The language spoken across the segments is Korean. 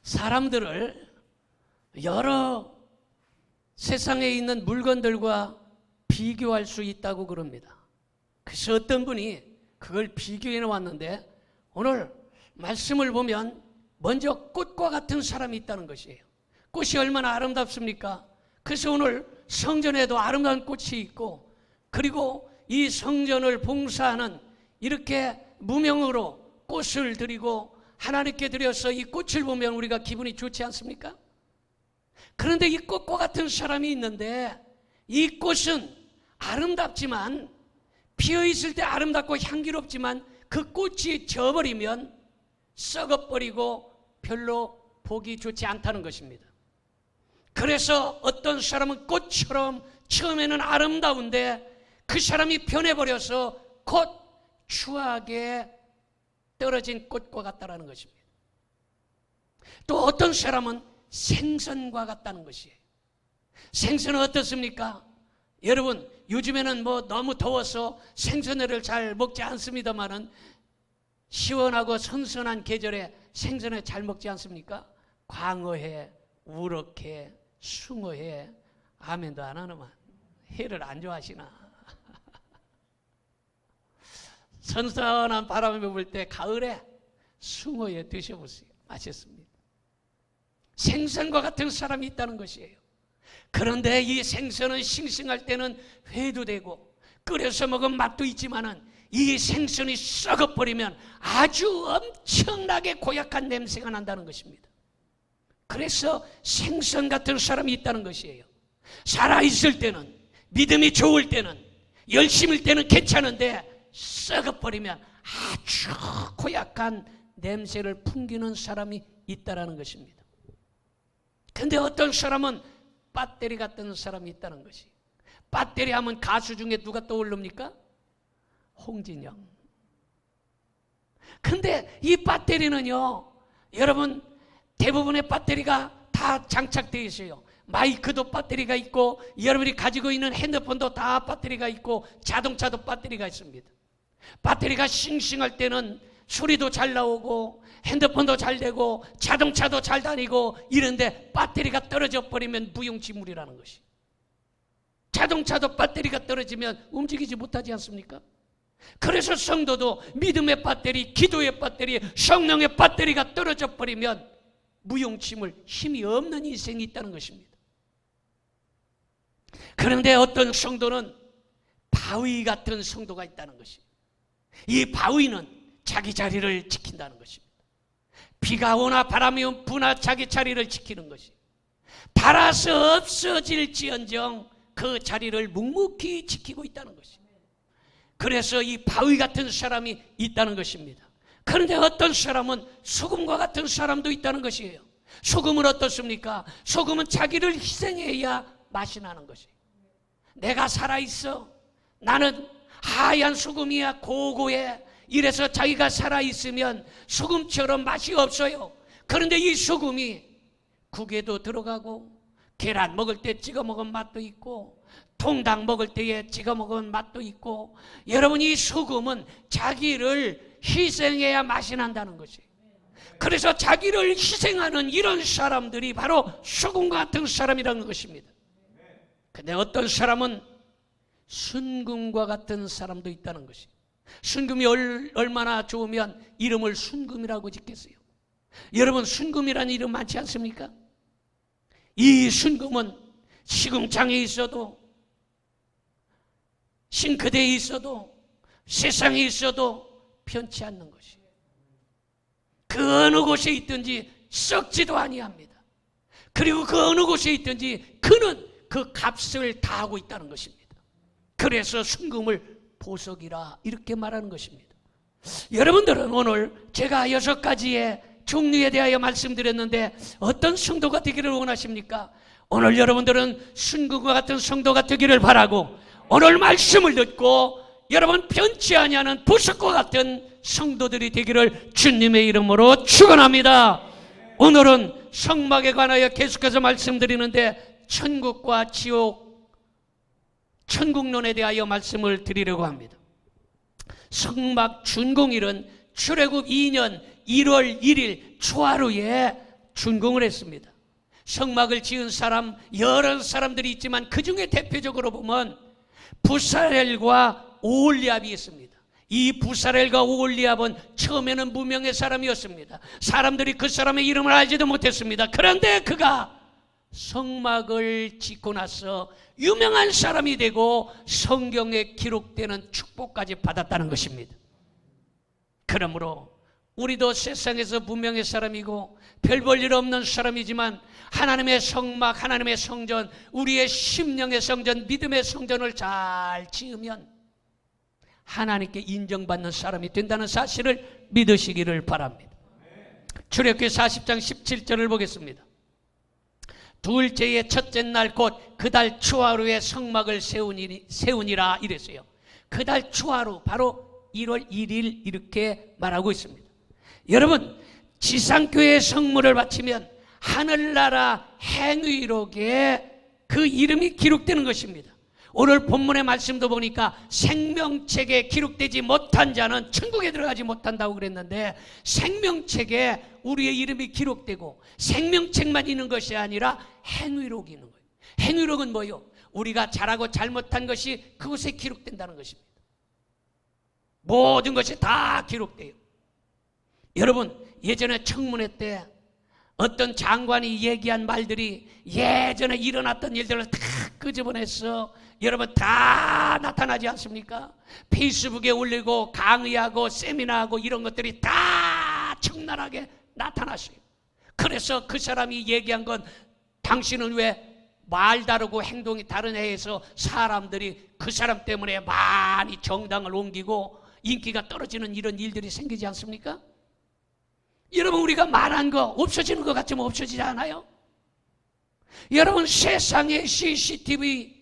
사람들을 여러 세상에 있는 물건들과 비교할 수 있다고 그럽니다. 그래서 어떤 분이 그걸 비교해 놓았는데, 오늘 말씀을 보면 먼저 꽃과 같은 사람이 있다는 것이에요. 꽃이 얼마나 아름답습니까? 그래서 오늘 성전에도 아름다운 꽃이 있고, 그리고 이 성전을 봉사하는 이렇게 무명으로 꽃을 드리고 하나님께 드려서 이 꽃을 보면 우리가 기분이 좋지 않습니까? 그런데 이 꽃과 같은 사람이 있는데, 이 꽃은 아름답지만, 피어있을 때 아름답고 향기롭지만 그 꽃이 져버리면 썩어버리고 별로 보기 좋지 않다는 것입니다. 그래서 어떤 사람은 꽃처럼 처음에는 아름다운데 그 사람이 변해버려서 곧 추하게 떨어진 꽃과 같다는 것입니다. 또 어떤 사람은 생선과 같다는 것이에요. 생선은 어떻습니까? 여러분, 요즘에는 너무 더워서 생선회를 잘 먹지 않습니다만은 시원하고 선선한 계절에 생선회 잘 먹지 않습니까? 광어회, 우럭회, 숭어회. 아멘도 안 하는만. 회를 안 좋아하시나? 선선한 바람이 불 때 가을에 숭어회 드셔보세요. 맛있습니다. 생선과 같은 사람이 있다는 것이에요. 그런데 이 생선은 싱싱할 때는 회도 되고 끓여서 먹으면 맛도 있지만은 이 생선이 썩어버리면 아주 엄청나게 고약한 냄새가 난다는 것입니다. 그래서 생선 같은 사람이 있다는 것이에요. 살아있을 때는, 믿음이 좋을 때는, 열심일 때는 괜찮은데 썩어버리면 아주 고약한 냄새를 풍기는 사람이 있다는 것입니다. 그런데 어떤 사람은 배터리 같은 사람이 있다는 것이. 배터리 하면 가수 중에 누가 떠오릅니까? 홍진영. 근데 이 배터리는요, 여러분, 대부분의 배터리가 다 장착되어 있어요. 마이크도 배터리가 있고, 여러분이 가지고 있는 핸드폰도 다 배터리가 있고, 자동차도 배터리가 있습니다. 배터리가 싱싱할 때는 소리도 잘 나오고 핸드폰도 잘 되고 자동차도 잘 다니고 이런데, 배터리가 떨어져 버리면 무용지물이라는 것이. 자동차도 배터리가 떨어지면 움직이지 못하지 않습니까? 그래서 성도도 믿음의 배터리, 기도의 배터리, 성령의 배터리가 떨어져 버리면 무용지물, 힘이 없는 인생이 있다는 것입니다. 그런데 어떤 성도는 바위 같은 성도가 있다는 것이. 이 바위는 자기 자리를 지킨다는 것입니다. 비가 오나 바람이 부나 자기 자리를 지키는 것이. 닳아서 없어질지언정 그 자리를 묵묵히 지키고 있다는 것이. 그래서 이 바위 같은 사람이 있다는 것입니다. 그런데 어떤 사람은 소금과 같은 사람도 있다는 것이에요. 소금은 어떻습니까? 소금은 자기를 희생해야 맛이 나는 것이에요. 내가 살아있어, 나는 하얀 소금이야, 고고해. 이래서 자기가 살아있으면 소금처럼 맛이 없어요. 그런데 이 소금이 국에도 들어가고, 계란 먹을 때 찍어 먹은 맛도 있고, 통닭 먹을 때에 찍어 먹은 맛도 있고, 여러분, 이 소금은 자기를 희생해야 맛이 난다는 것이에요. 그래서 자기를 희생하는 이런 사람들이 바로 소금과 같은 사람이라는 것입니다. 근데 어떤 사람은 순금과 같은 사람도 있다는 것이에요. 순금이 얼마나 좋으면 이름을 순금이라고 짓겠어요. 여러분, 순금이라는 이름 많지 않습니까? 이 순금은 시궁창에 있어도, 싱크대에 있어도, 세상에 있어도 변치 않는 것이에요. 그 어느 곳에 있든지 썩지도 아니합니다. 그리고 그 어느 곳에 있든지 그는 그 값을 다하고 있다는 것입니다. 그래서 순금을 보석이라 이렇게 말하는 것입니다. 여러분들은 오늘 제가 6가지의 종류에 대하여 말씀드렸는데 어떤 성도가 되기를 원하십니까? 오늘 여러분들은 순금과 같은 성도가 되기를 바라고, 오늘 말씀을 듣고 여러분 변치 아니하는 보석과 같은 성도들이 되기를 주님의 이름으로 축원합니다. 오늘은 성막에 관하여 계속해서 말씀드리는데 천국과 지옥, 천국론에 대하여 말씀을 드리려고 합니다. 성막 준공일은 출애굽 2년 1월 1일 초하루에 준공을 했습니다. 성막을 지은 사람 여러 사람들이 있지만 그 중에 대표적으로 보면 부살엘과 오홀리압이 있습니다. 이 부살엘과 오홀리압은 처음에는 무명의 사람이었습니다. 사람들이 그 사람의 이름을 알지도 못했습니다. 그런데 그가 성막을 짓고 나서 유명한 사람이 되고 성경에 기록되는 축복까지 받았다는 것입니다. 그러므로 우리도 세상에서 무명의 사람이고 별 볼 일 없는 사람이지만 하나님의 성막, 하나님의 성전, 우리의 심령의 성전, 믿음의 성전을 잘 지으면 하나님께 인정받는 사람이 된다는 사실을 믿으시기를 바랍니다. 출애굽기 40장 17절을 보겠습니다. 둘째의 첫째 날 곧 그 달 초하루에 성막을 세우니라 이랬어요. 그 달 초하루 바로 1월 1일 이렇게 말하고 있습니다. 여러분, 지상교회 성물을 바치면 하늘나라 행위록에 그 이름이 기록되는 것입니다. 오늘 본문의 말씀도 보니까 생명책에 기록되지 못한 자는 천국에 들어가지 못한다고 그랬는데, 생명책에 우리의 이름이 기록되고 생명책만 있는 것이 아니라 행위록이 있는 거예요. 행위록은 뭐예요? 우리가 잘하고 잘못한 것이 그곳에 기록된다는 것입니다. 모든 것이 다 기록돼요. 여러분, 예전에 청문회 때 어떤 장관이 얘기한 말들이 예전에 일어났던 일들을 다 끄집어내서 여러분 다 나타나지 않습니까? 페이스북에 올리고 강의하고 세미나하고 이런 것들이 다 적나라하게 나타났어요. 그래서 그 사람이 얘기한 건 당신은 왜 말 다르고 행동이 다른 해에서 사람들이 그 사람 때문에 많이 정당을 옮기고 인기가 떨어지는 이런 일들이 생기지 않습니까? 여러분, 우리가 말한 거 없어지는 것 같지만 없어지지 않아요? 여러분, 세상의 CCTV,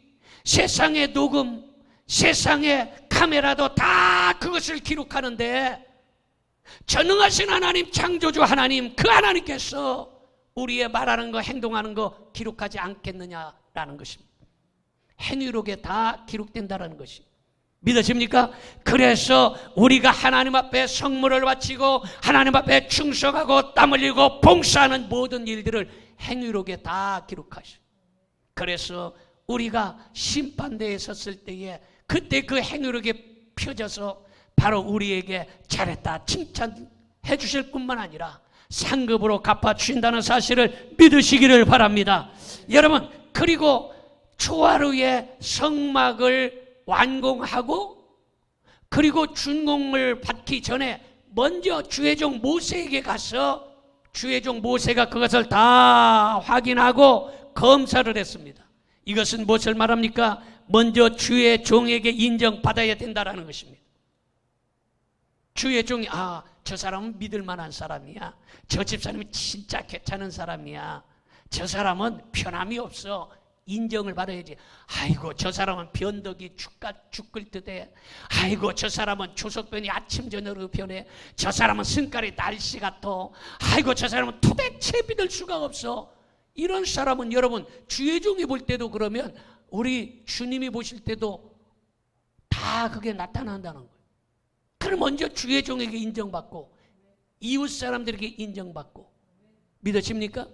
세상의 녹음, 세상의 카메라도 다 그것을 기록하는데 전능하신 하나님, 창조주 하나님, 그 하나님께서 우리의 말하는 거, 행동하는 거 기록하지 않겠느냐라는 것입니다. 행위록에 다 기록된다는 것이 믿어집니까? 그래서 우리가 하나님 앞에 성물을 바치고 하나님 앞에 충성하고 땀 흘리고 봉사하는 모든 일들을 행위록에 다 기록하셔. 그래서 우리가 심판대에 섰을 때에 그때 그 행위록에 펴져서 바로 우리에게 잘했다 칭찬해 주실 뿐만 아니라 상급으로 갚아주신다는 사실을 믿으시기를 바랍니다. 여러분, 그리고 초하루에 성막을 완공하고 그리고 준공을 받기 전에 먼저 주의 종 모세에게 가서 주의 종 모세가 그것을 다 확인하고 검사를 했습니다. 이것은 무엇을 말합니까? 먼저 주의 종에게 인정받아야 된다는 것입니다. 주의 종이 저 사람은 믿을 만한 사람이야, 저 집사람이 진짜 괜찮은 사람이야, 저 사람은 편함이 없어, 인정을 받아야지. 아이고, 저 사람은 변덕이 죽 끓듯 해. 아이고, 저 사람은 조석변이 아침 저녁으로 변해. 저 사람은 승깔이 날씨 같아. 아이고, 저 사람은 도대체 믿을 수가 없어. 이런 사람은 여러분, 주의 종이 볼 때도 그러면 우리 주님이 보실 때도 다 그게 나타난다는 거예요. 그럼 먼저 주의 종에게 인정받고 이웃 사람들에게 인정받고. 믿으십니까?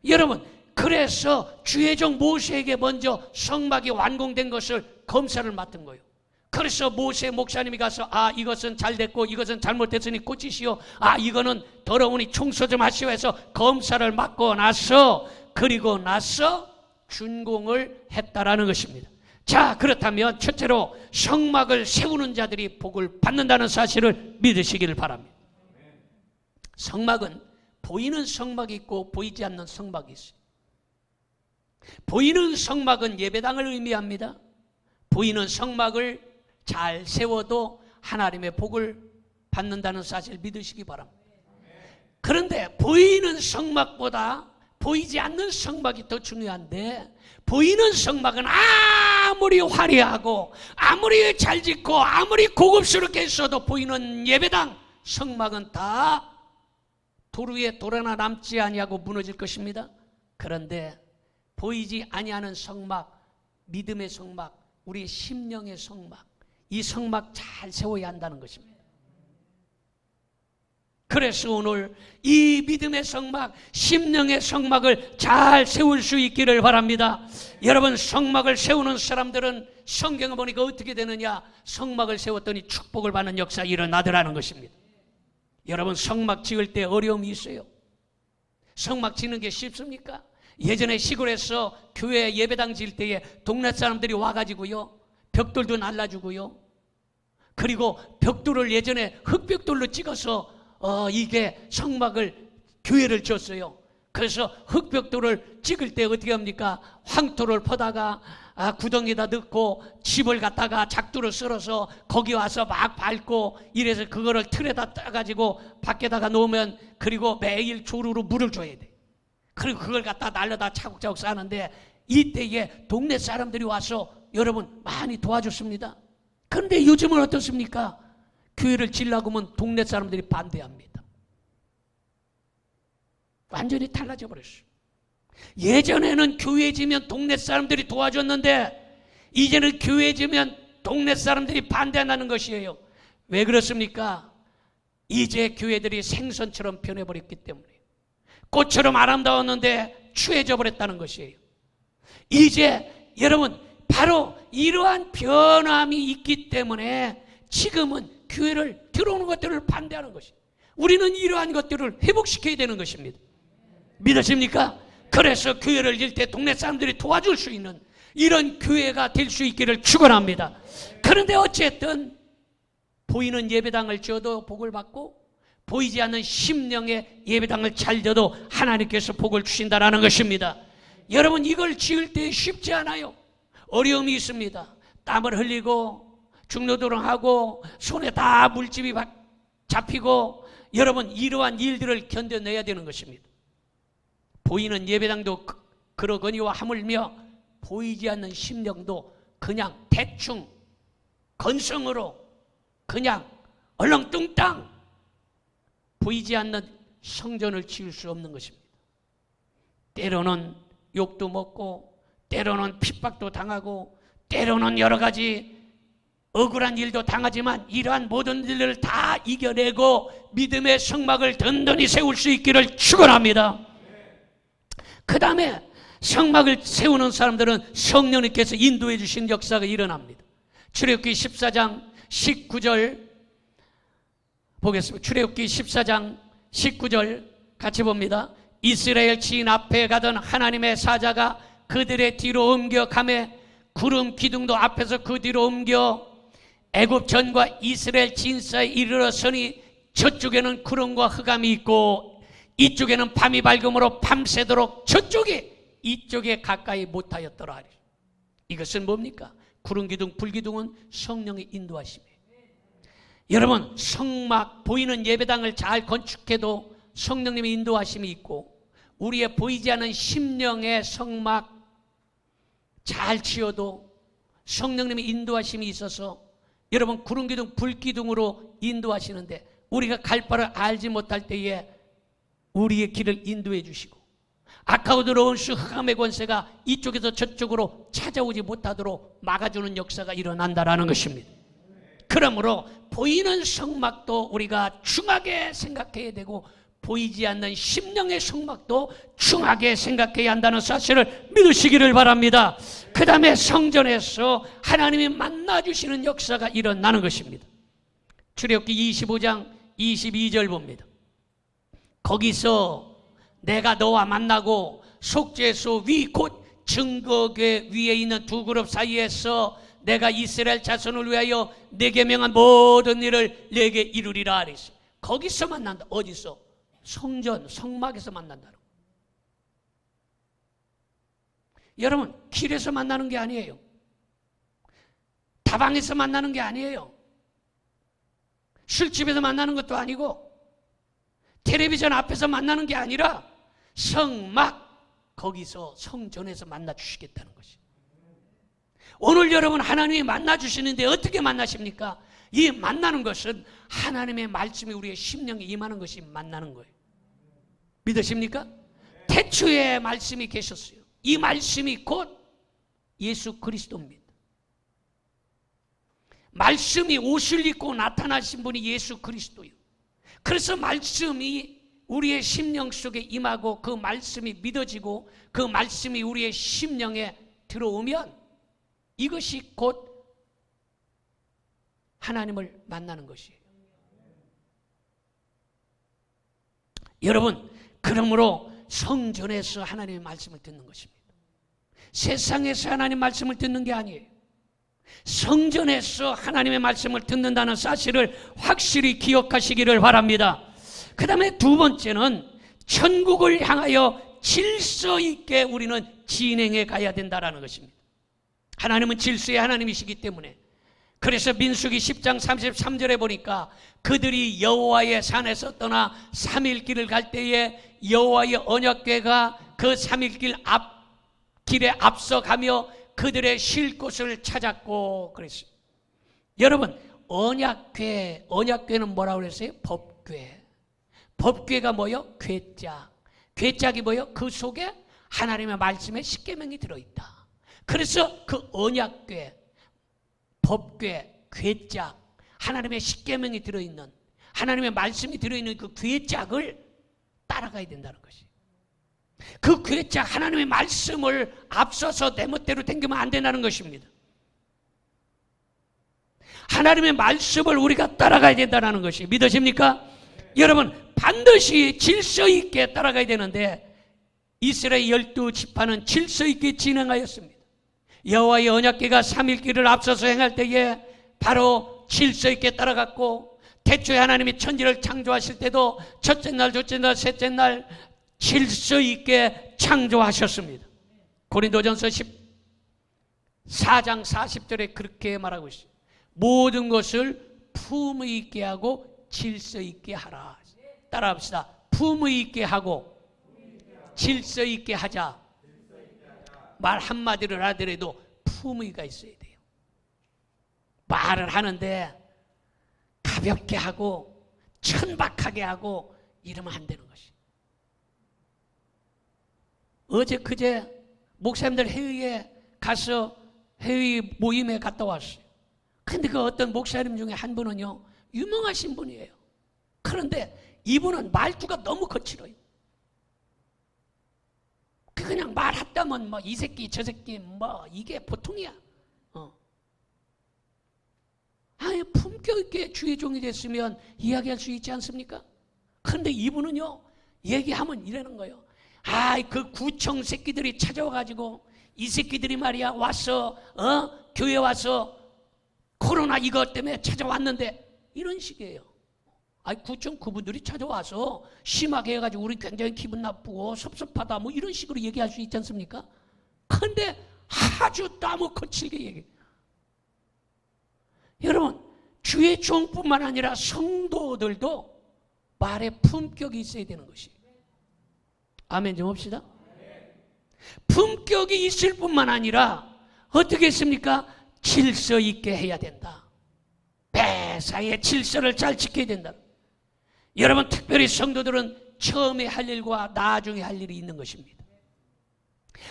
여러분, 그래서 주의 종 모세에게 먼저 성막이 완공된 것을 검사를 맡은 거예요. 그래서 모세 목사님이 가서 이것은 잘 됐고 이것은 잘못됐으니 고치시오, 이거는 더러우니 청소 좀 하시오 해서 검사를 맡고 나서 그리고 나서 준공을 했다라는 것입니다. 자, 그렇다면 첫째로 성막을 세우는 자들이 복을 받는다는 사실을 믿으시기를 바랍니다. 성막은 보이는 성막이 있고 보이지 않는 성막이 있어요. 보이는 성막은 예배당을 의미합니다. 보이는 성막을 잘 세워도 하나님의 복을 받는다는 사실을 믿으시기 바랍니다. 그런데 보이는 성막보다 보이지 않는 성막이 더 중요한데, 보이는 성막은 아무리 화려하고 아무리 잘 짓고 아무리 고급스럽게 했어도 보이는 예배당 성막은 다 돌 위에 돌 하나 남지 아니하고 무너질 것입니다. 그런데 보이지 아니하는 성막, 믿음의 성막, 우리 심령의 성막, 이 성막 잘 세워야 한다는 것입니다. 그래서 오늘 이 믿음의 성막, 심령의 성막을 잘 세울 수 있기를 바랍니다. 여러분, 성막을 세우는 사람들은 성경을 보니까 어떻게 되느냐? 성막을 세웠더니 축복을 받는 역사가 일어나더라는 것입니다. 여러분, 성막 지을 때 어려움이 있어요. 성막 짓는 게 쉽습니까? 예전에 시골에서 교회 예배당 지을 때에 동네 사람들이 와가지고요, 벽돌도 날라주고요, 그리고 벽돌을 예전에 흙벽돌로 찍어서 이게 성막을, 교회를 지었어요. 그래서 흙벽돌을 찍을 때 어떻게 합니까? 황토를 퍼다가 구덩이에다 넣고 집을 갖다가 작두를 썰어서 거기 와서 막 밟고 이래서 그거를 틀에다 따가지고 밖에다가 놓으면, 그리고 매일 조루로 물을 줘야 돼. 그리고 그걸 갖다 날려다 차곡차곡 쌓는데, 이때에 동네 사람들이 와서 여러분 많이 도와줬습니다. 그런데 요즘은 어떻습니까? 교회를 지으려고 하면 동네 사람들이 반대합니다. 완전히 달라져 버렸어요. 예전에는 교회 지면 동네 사람들이 도와줬는데 이제는 교회 지면 동네 사람들이 반대한다는 것이에요. 왜 그렇습니까? 이제 교회들이 생선처럼 변해버렸기 때문에, 꽃처럼 아름다웠는데 추해져 버렸다는 것이에요. 이제 여러분, 바로 이러한 변함이 있기 때문에 지금은 교회를 들어오는 것들을 반대하는 것이에요. 우리는 이러한 것들을 회복시켜야 되는 것입니다. 믿으십니까? 그래서 교회를 질 때 동네 사람들이 도와줄 수 있는 이런 교회가 될 수 있기를 축원합니다. 그런데 어쨌든 보이는 예배당을 지어도 복을 받고 보이지 않는 심령의 예배당을 잘 지어도 하나님께서 복을 주신다는 것입니다. 여러분, 이걸 지을 때 쉽지 않아요. 어려움이 있습니다. 땀을 흘리고 중노동하고 손에 다 물집이 잡히고, 여러분 이러한 일들을 견뎌내야 되는 것입니다. 보이는 예배당도 그러거니와 하물며 보이지 않는 심령도 그냥 대충 건성으로 그냥 얼렁뚱땅 보이지 않는 성전을 지을 수 없는 것입니다. 때로는 욕도 먹고, 때로는 핍박도 당하고, 때로는 여러 가지 억울한 일도 당하지만 이러한 모든 일들을 다 이겨내고 믿음의 성막을 든든히 세울 수 있기를 축원합니다. 그 다음에 성막을 세우는 사람들은 성령님께서 인도해 주신 역사가 일어납니다. 출애굽기 14장 19절 보겠습니다. 출애굽기 14장 19절 같이 봅니다. 이스라엘 지인 앞에 가던 하나님의 사자가 그들의 뒤로 옮겨 가매 구름 기둥도 앞에서 그 뒤로 옮겨 애굽 전과 이스라엘 지인 사이에 이르러서니 저쪽에는 구름과 흑암이 있고 이쪽에는 밤이 밝음으로 밤새도록 저쪽에 이쪽에 가까이 못하였더라. 이것은 뭡니까? 구름 기둥, 불기둥은 성령의 인도하심이에요. 여러분, 성막, 보이는 예배당을 잘 건축해도 성령님의 인도하심이 있고, 우리의 보이지 않는 심령의 성막 잘 지어도 성령님의 인도하심이 있어서 여러분 구름기둥, 불기둥으로 인도하시는데 우리가 갈 바를 알지 못할 때에 우리의 길을 인도해 주시고, 악하고 더러운 수 흑암의 권세가 이쪽에서 저쪽으로 찾아오지 못하도록 막아주는 역사가 일어난다라는 것입니다. 그러므로 보이는 성막도 우리가 중하게 생각해야 되고 보이지 않는 심령의 성막도 중하게 생각해야 한다는 사실을 믿으시기를 바랍니다. 그 다음에 성전에서 하나님이 만나주시는 역사가 일어나는 것입니다. 출애굽기 25장 22절 봅니다. 거기서 내가 너와 만나고 속죄소 위 곧 증거궤 위에 있는 두 그룹 사이에서 내가 이스라엘 자손을 위하여 내게 명한 모든 일을 내게 이루리라 그랬어요. 거기서 만난다. 어디서? 성전, 성막에서 만난다는 거예요. 여러분, 길에서 만나는 게 아니에요. 다방에서 만나는 게 아니에요. 술집에서 만나는 것도 아니고 텔레비전 앞에서 만나는 게 아니라 성막, 거기서 성전에서 만나 주시겠다는 것이에요. 오늘 여러분 하나님이 만나 주시는데 어떻게 만나십니까? 이 만나는 것은 하나님의 말씀이 우리의 심령에 임하는 것이 만나는 거예요. 믿으십니까? 태초에 말씀이 계셨어요. 이 말씀이 곧 예수 그리스도입니다. 말씀이 옷을 입고 나타나신 분이 예수 그리스도예요. 그래서 말씀이 우리의 심령 속에 임하고 그 말씀이 믿어지고 그 말씀이 우리의 심령에 들어오면 이것이 곧 하나님을 만나는 것이에요. 여러분, 그러므로 성전에서 하나님의 말씀을 듣는 것입니다. 세상에서 하나님의 말씀을 듣는 게 아니에요. 성전에서 하나님의 말씀을 듣는다는 사실을 확실히 기억하시기를 바랍니다. 그 다음에 두 번째는 천국을 향하여 질서 있게 우리는 진행해 가야 된다는 것입니다. 하나님은 질서의 하나님이시기 때문에, 그래서 민수기 10장 33절에 보니까 그들이 여호와의 산에서 떠나 3일길을 갈 때에 여호와의 언약궤가 그 3일길 길에 앞서가며 그들의 쉴 곳을 찾았고 그랬어요. 여러분, 언약궤는 뭐라고 그랬어요? 법궤. 법궤가 뭐요? 궤짝. 궤짝이 뭐요? 그 속에 하나님의 말씀의 십계명이 들어있다. 그래서 그 언약궤, 법궤, 궤짝, 하나님의 십계명이 들어있는, 하나님의 말씀이 들어있는 그 궤짝을 따라가야 된다는 것이. 그 궤짝, 하나님의 말씀을 앞서서 내 멋대로 당기면 안 된다는 것입니다. 하나님의 말씀을 우리가 따라가야 된다는 것이 믿어집니까? 여러분, 반드시 질서 있게 따라가야 되는데 이스라엘 12지파는 질서 있게 진행하였습니다. 여호와의 언약궤가 3일길을 앞서서 행할 때에 바로 질서 있게 따라갔고, 태초에 하나님이 천지를 창조하실 때도 첫째 날, 둘째 날, 셋째 날 질서 있게 창조하셨습니다. 고린도전서 14장 40절에 그렇게 말하고 있어요. 모든 것을 품의 있게 하고 질서 있게 하라. 따라합시다. 품의 있게 하고 질서 있게 하자. 말 한마디를 하더라도 품의가 있어야 돼요. 말을 하는데 가볍게 하고 천박하게 하고 이러면 안 되는 것이. 어제 그제 목사님들 해외에 가서 해외 모임에 갔다 왔어요. 근데 그 어떤 목사님 중에 한 분은요, 유명하신 분이에요. 그런데 이분은 말투가 너무 거칠어요. 그냥 말했다면 뭐 이 새끼 저 새끼 뭐 이게 보통이야. 아예 품격 있게 주의 종이 됐으면 이야기할 수 있지 않습니까? 그런데 이분은요, 얘기하면 이러는 거예요. 그 구청 새끼들이 찾아와가지고 이 새끼들이 말이야 와서 교회 와서 코로나 이것 때문에 찾아왔는데 이런 식이에요. 구청 그분들이 찾아와서 심하게 해가지고 우리 굉장히 기분 나쁘고 섭섭하다 뭐 이런 식으로 얘기할 수 있지 않습니까? 그런데 아주 너무 거칠게 얘기해요. 여러분, 주의 종뿐만 아니라 성도들도 말에 품격이 있어야 되는 것이에요. 아멘 좀 합시다. 품격이 있을 뿐만 아니라 어떻게 했습니까? 질서 있게 해야 된다. 매사에 질서를 잘 지켜야 된다. 여러분, 특별히 성도들은 처음에 할 일과 나중에 할 일이 있는 것입니다.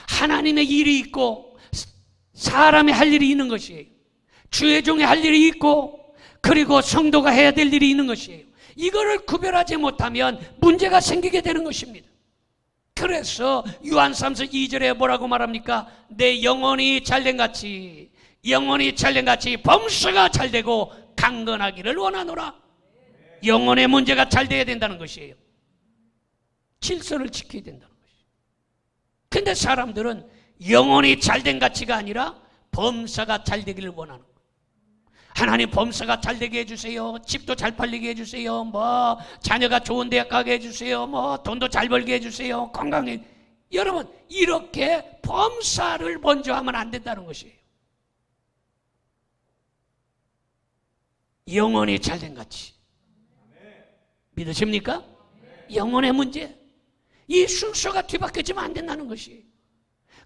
하나님의 일이 있고 사람의 할 일이 있는 것이에요. 주의 종의 할 일이 있고 그리고 성도가 해야 될 일이 있는 것이에요. 이거를 구별하지 못하면 문제가 생기게 되는 것입니다. 그래서 요한삼서 2절에 뭐라고 말합니까? 내 영혼이 잘된 같이 범사가 잘되고 강건하기를 원하노라. 영혼의 문제가 잘 돼야 된다는 것이에요. 질서를 지켜야 된다는 것이에요. 근데 사람들은 영혼이 잘된 가치가 아니라 범사가 잘 되기를 원하는 거예요. 하나님 범사가 잘 되게 해주세요. 집도 잘 팔리게 해주세요. 뭐 자녀가 좋은 대학 가게 해주세요. 뭐 돈도 잘 벌게 해주세요. 건강해. 여러분, 이렇게 범사를 먼저 하면 안 된다는 것이에요. 영혼이 잘된 가치. 믿으십니까? 영혼의 문제. 이 순서가 뒤바뀌어지면 안 된다는 것이에요.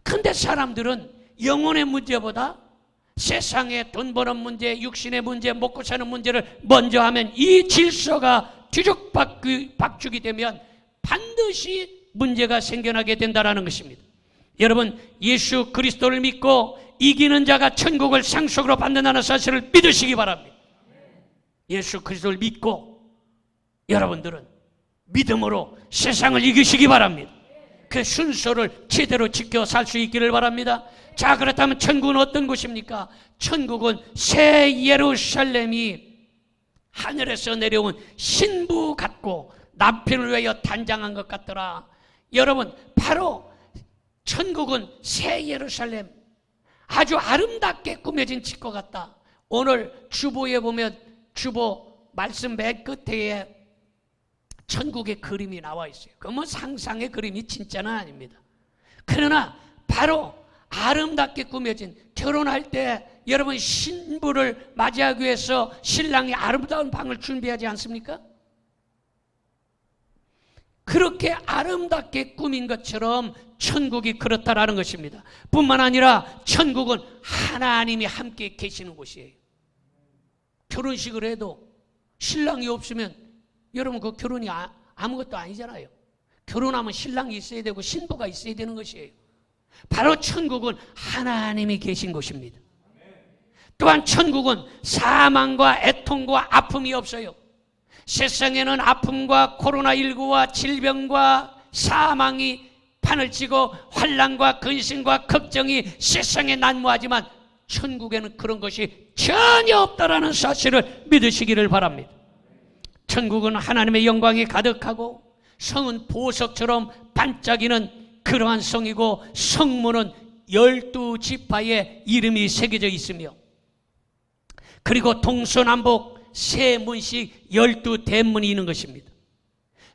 근데 사람들은 영혼의 문제보다 세상의 돈 버는 문제, 육신의 문제, 먹고 사는 문제를 먼저 하면 이 질서가 뒤죽박죽이 되면 반드시 문제가 생겨나게 된다는 것입니다. 여러분, 예수 그리스도를 믿고 이기는 자가 천국을 상속으로 받는다는 사실을 믿으시기 바랍니다. 예수 그리스도를 믿고 여러분들은 믿음으로 세상을 이기시기 바랍니다. 그 순서를 제대로 지켜 살 수 있기를 바랍니다. 자, 그렇다면 천국은 어떤 곳입니까? 천국은 새 예루살렘이 하늘에서 내려온 신부 같고 남편을 위하여 단장한 것 같더라. 여러분, 바로 천국은 새 예루살렘, 아주 아름답게 꾸며진 집과 같다. 오늘 주보에 보면 주보 말씀 맨 끝에 천국의 그림이 나와 있어요. 그건 상상의 그림이 진짜는 아닙니다. 그러나 바로 아름답게 꾸며진, 결혼할 때 여러분 신부를 맞이하기 위해서 신랑이 아름다운 방을 준비하지 않습니까? 그렇게 아름답게 꾸민 것처럼 천국이 그렇다라는 것입니다. 뿐만 아니라 천국은 하나님이 함께 계시는 곳이에요. 결혼식을 해도 신랑이 없으면 여러분 그 결혼이 아무것도 아니잖아요. 결혼하면 신랑이 있어야 되고 신부가 있어야 되는 것이에요. 바로 천국은 하나님이 계신 곳입니다. 또한 천국은 사망과 애통과 아픔이 없어요. 세상에는 아픔과 코로나19와 질병과 사망이 판을 치고 환난과 근심과 걱정이 세상에 난무하지만 천국에는 그런 것이 전혀 없다라는 사실을 믿으시기를 바랍니다. 천국은 하나님의 영광이 가득하고 성은 보석처럼 반짝이는 그러한 성이고 성문은 12지파의 이름이 새겨져 있으며 그리고 동서남북 세 문씩 12대문이 있는 것입니다.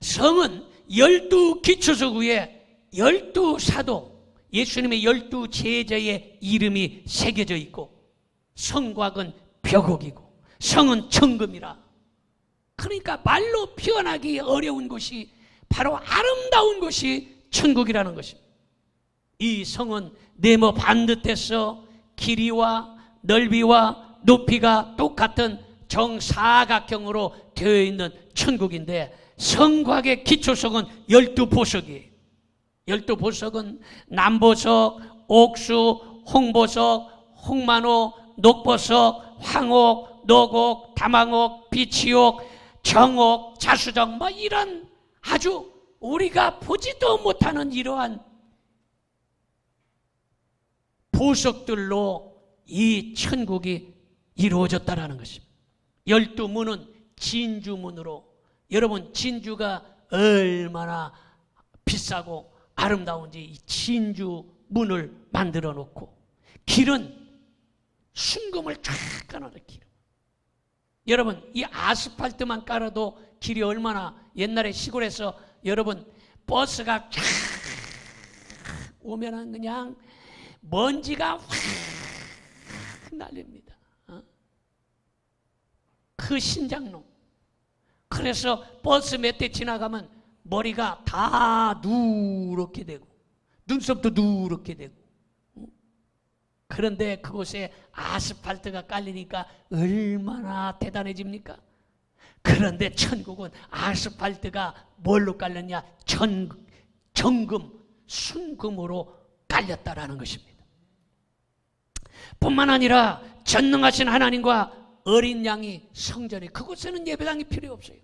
성은 12기초석 위에 12사도 예수님의 12제자의 이름이 새겨져 있고 성곽은 벽옥이고 성은 정금이라. 그러니까 말로 표현하기 어려운 곳이 바로 아름다운 곳이 천국이라는 것입니다. 이 성은 네모 반듯해서 길이와 넓이와 높이가 똑같은 정사각형으로 되어 있는 천국인데 성곽의 기초석은 12보석이에요. 12보석은 남보석, 옥수, 홍보석, 홍만호, 녹보석, 황옥, 노곡, 담황옥, 비치옥, 정옥, 자수정 뭐 이런 아주 우리가 보지도 못하는 이러한 보석들로 이 천국이 이루어졌다라는 것입니다. 12문은 진주문으로, 여러분 진주가 얼마나 비싸고 아름다운지 이 진주문을 만들어 놓고 길은 순금을 쫙 깔아놓은 길. 여러분 이 아스팔트만 깔아도 길이 얼마나, 옛날에 시골에서 여러분 버스가 쫙 오면은 그냥 먼지가 확 날립니다. 그 신장로. 그래서 버스 몇 대 지나가면 머리가 다 누렇게 되고 눈썹도 누렇게 되고. 그런데 그곳에 아스팔트가 깔리니까 얼마나 대단해집니까? 그런데 천국은 아스팔트가 뭘로 깔렸냐? 정금, 순금으로 깔렸다라는 것입니다. 뿐만 아니라 전능하신 하나님과 어린 양이 성전에, 그곳에는 예배당이 필요 없어요.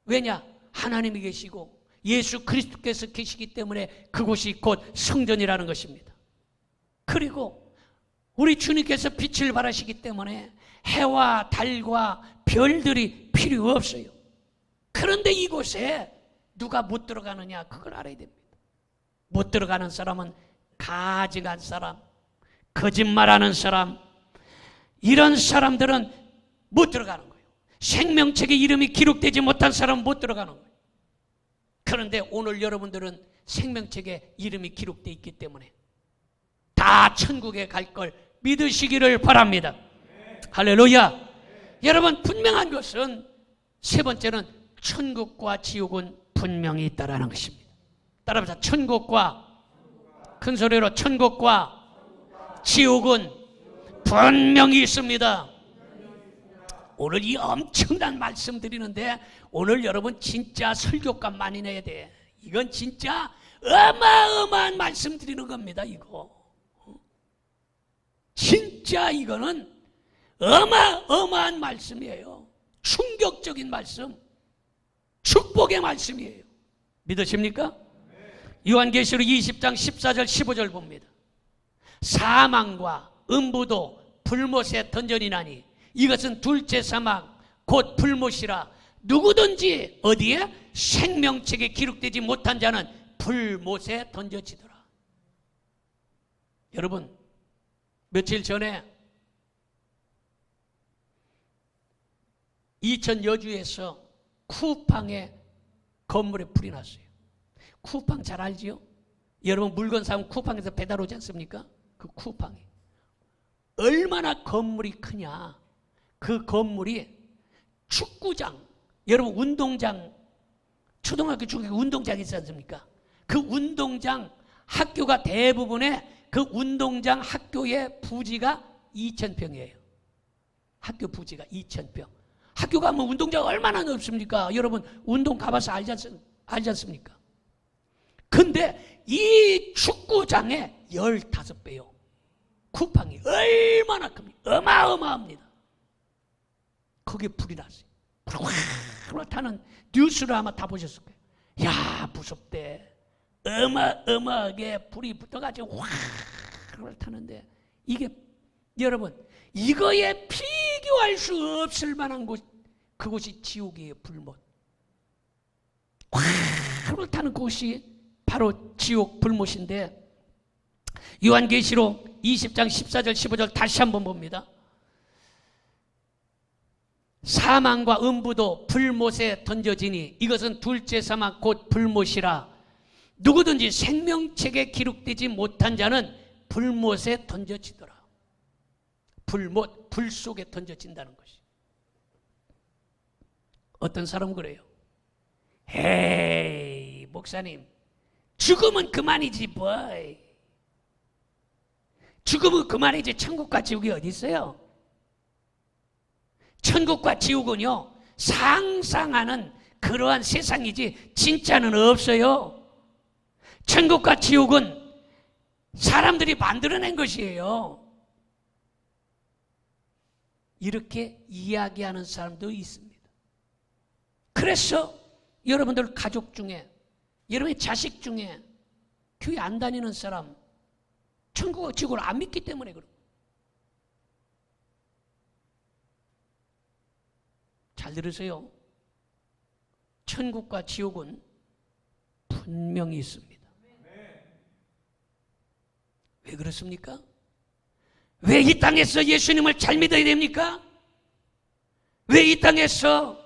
왜냐? 하나님이 계시고 예수 그리스도께서 계시기 때문에 그곳이 곧 성전이라는 것입니다. 그리고 우리 주님께서 빛을 발하시기 때문에 해와 달과 별들이 필요 없어요. 그런데 이곳에 누가 못 들어가느냐? 그걸 알아야 됩니다. 못 들어가는 사람은 가증한 사람, 거짓말하는 사람, 이런 사람들은 못 들어가는 거예요. 생명책에 이름이 기록되지 못한 사람은 못 들어가는 거예요. 그런데 오늘 여러분들은 생명책에 이름이 기록되어 있기 때문에 다 천국에 갈 걸 믿으시기를 바랍니다. 할렐루야. 여러분 분명한 것은 세 번째는 천국과 지옥은 분명히 있다라는 것입니다. 따라합시다. 천국과, 큰 소리로 천국과 지옥은 분명히 있습니다. 오늘 이 엄청난 말씀 드리는데 오늘 여러분 진짜 설교값 많이 내야 돼. 이건 진짜 어마어마한 말씀 드리는 겁니다. 이거 진짜 이거는 어마어마한 말씀이에요. 충격적인 말씀. 축복의 말씀이에요. 믿으십니까? 요한계시록 20장 14절 15절 봅니다. 사망과 음부도 불못에 던져니나니 이것은 둘째 사망 곧 불못이라. 누구든지 어디에 생명책에 기록되지 못한 자는 불못에 던져지더라. 여러분, 며칠 전에 이천 여주에서 쿠팡에 건물에 불이 났어요. 쿠팡 잘 알지요? 여러분 물건 사면 쿠팡에서 배달 오지 않습니까? 그 쿠팡이 얼마나 건물이 크냐. 그 건물이 축구장, 여러분 운동장, 초등학교 중학교 운동장 있지 않습니까? 그 운동장 학교가 대부분의 그 운동장 학교의 부지가 2,000평이에요. 학교 부지가 2,000평. 학교가 뭐 운동장 얼마나 넓습니까? 여러분 운동 가봐서 알지 않습니까? 근데 이 축구장에 15배요. 쿠팡이 얼마나 큽니까? 어마어마합니다. 거기에 불이 났어요. 불을 타는 뉴스를 아마 다 보셨을 거예요. 야, 무섭대. 어마어마하게 불이 붙어가지고 확 타는데, 이게 여러분 이거에 비교할 수 없을 만한 곳, 그곳이 지옥이에요. 불못. 확 타는 곳이 바로 지옥 불못인데, 요한계시록 20장 14절 15절 다시 한번 봅니다. 사망과 음부도 불못에 던져지니 이것은 둘째 사망 곧 불못이라. 누구든지 생명책에 기록되지 못한 자는 불못에 던져지더라. 불못, 불 속에 던져진다는 것이. 어떤 사람은 그래요. 에이 목사님, 죽으면 그만이지 뭐. 죽으면 그만이지 천국과 지옥이 어디 있어요? 천국과 지옥은요 상상하는 그러한 세상이지 진짜는 없어요. 천국과 지옥은 사람들이 만들어낸 것이에요. 이렇게 이야기하는 사람도 있습니다. 그래서 여러분들 가족 중에, 여러분의 자식 중에 교회 안 다니는 사람 천국과 지옥을 안 믿기 때문에 그래요. 잘 들으세요. 천국과 지옥은 분명히 있습니다. 왜 그렇습니까? 왜 이 땅에서 예수님을 잘 믿어야 됩니까? 왜 이 땅에서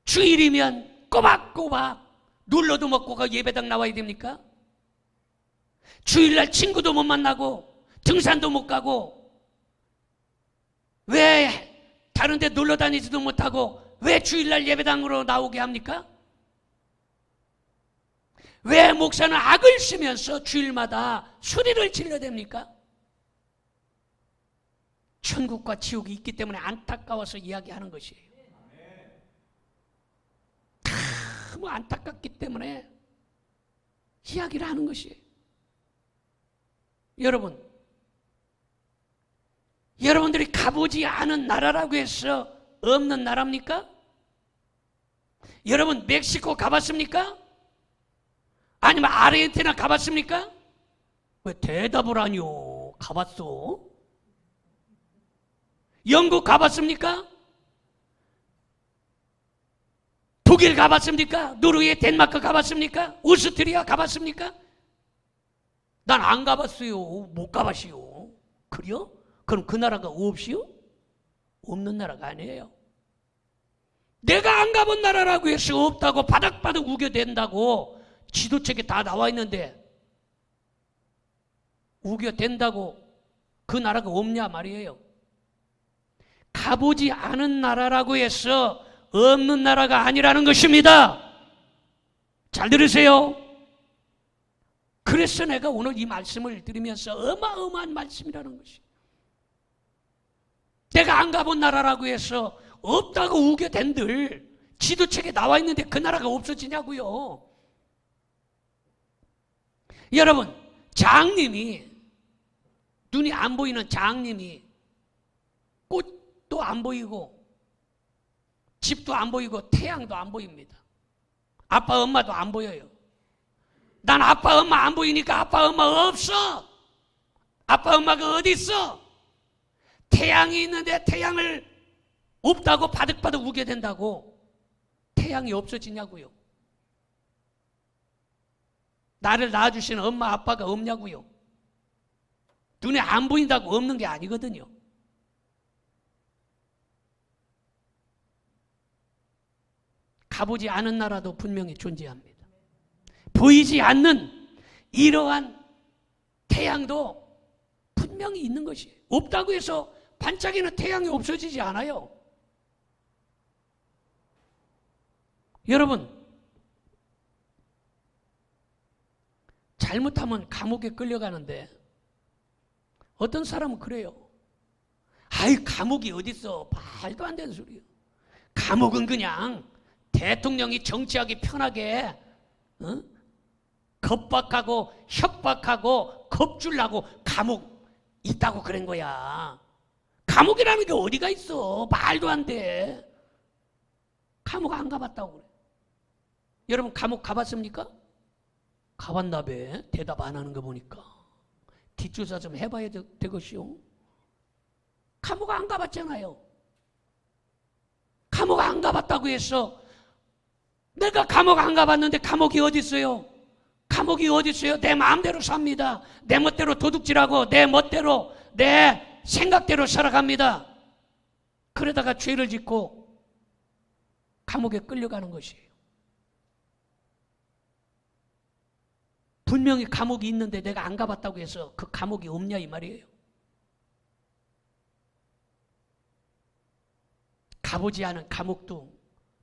주일이면 꼬박꼬박 눌러도 먹고 가 예배당 나와야 됩니까? 주일날 친구도 못 만나고 등산도 못 가고 왜 다른 데 놀러 다니지도 못하고 왜 주일날 예배당으로 나오게 합니까? 왜 목사는 악을 쓰면서 주일마다 소리를 질러댑니까? 천국과 지옥이 있기 때문에 안타까워서 이야기하는 것이에요. 너무 안타깝기 때문에 이야기를 하는 것이에요. 여러분들이 가보지 않은 나라라고 해서 없는 나라입니까? 여러분 멕시코 가봤습니까? 아니면 아르헨티나 가봤습니까? 왜 대답을 하뇨? 가봤어? 영국 가봤습니까? 독일 가봤습니까? 노르웨이, 덴마크 가봤습니까? 오스트리아 가봤습니까? 난 안 가봤어요. 못 가봤어요. 그래요? 그럼 그 나라가 없이요? 없는 나라가 아니에요. 내가 안 가본 나라라고 해서 없다고 바닥바닥 우겨댄다고 지도책에 다 나와 있는데 우겨댄다고 그 나라가 없냐 말이에요. 가보지 않은 나라라고 해서 없는 나라가 아니라는 것입니다. 잘 들으세요. 그래서 내가 오늘 이 말씀을 드리면서 어마어마한 말씀이라는 것이, 내가 안 가본 나라라고 해서 없다고 우겨댄들 지도책에 나와 있는데 그 나라가 없어지냐고요. 여러분, 장님이, 눈이 안 보이는 장님이 꽃도 안 보이고 집도 안 보이고 태양도 안 보입니다. 아빠 엄마도 안 보여요. 난 아빠 엄마 안 보이니까 아빠 엄마 없어. 아빠 엄마가 어디 있어? 태양이 있는데 태양을 없다고 바득바득 우게 된다고 태양이 없어지냐고요. 나를 낳아주시는 엄마 아빠가 없냐고요. 눈에 안 보인다고 없는 게 아니거든요. 가보지 않은 나라도 분명히 존재합니다. 보이지 않는 이러한 태양도 분명히 있는 것이에요. 없다고 해서 반짝이는 태양이 없어지지 않아요. 여러분, 잘못하면 감옥에 끌려가는데 어떤 사람은 그래요. 아이, 감옥이 어딨어. 말도 안 되는 소리예요. 감옥은 그냥 대통령이 정치하기 편하게 겁박하고 협박하고 겁주려고 감옥 있다고 그런 거야. 감옥이라는 게 어디가 있어. 말도 안 돼. 감옥 안 가봤다고 그래. 여러분, 감옥 가봤습니까? 가봤나 봐. 대답 안 하는 거 보니까. 뒷조사 좀 해봐야 되겠시오. 감옥 안 가봤잖아요. 감옥 안 가봤다고 해서 내가 감옥 안 가봤는데 감옥이 어디 있어요? 감옥이 어디 있어요? 내 마음대로 삽니다. 내 멋대로 도둑질하고 내 멋대로 내 생각대로 살아갑니다. 그러다가 죄를 짓고 감옥에 끌려가는 것이에요. 분명히 감옥이 있는데 내가 안 가봤다고 해서 그 감옥이 없냐 이 말이에요. 가보지 않은 감옥도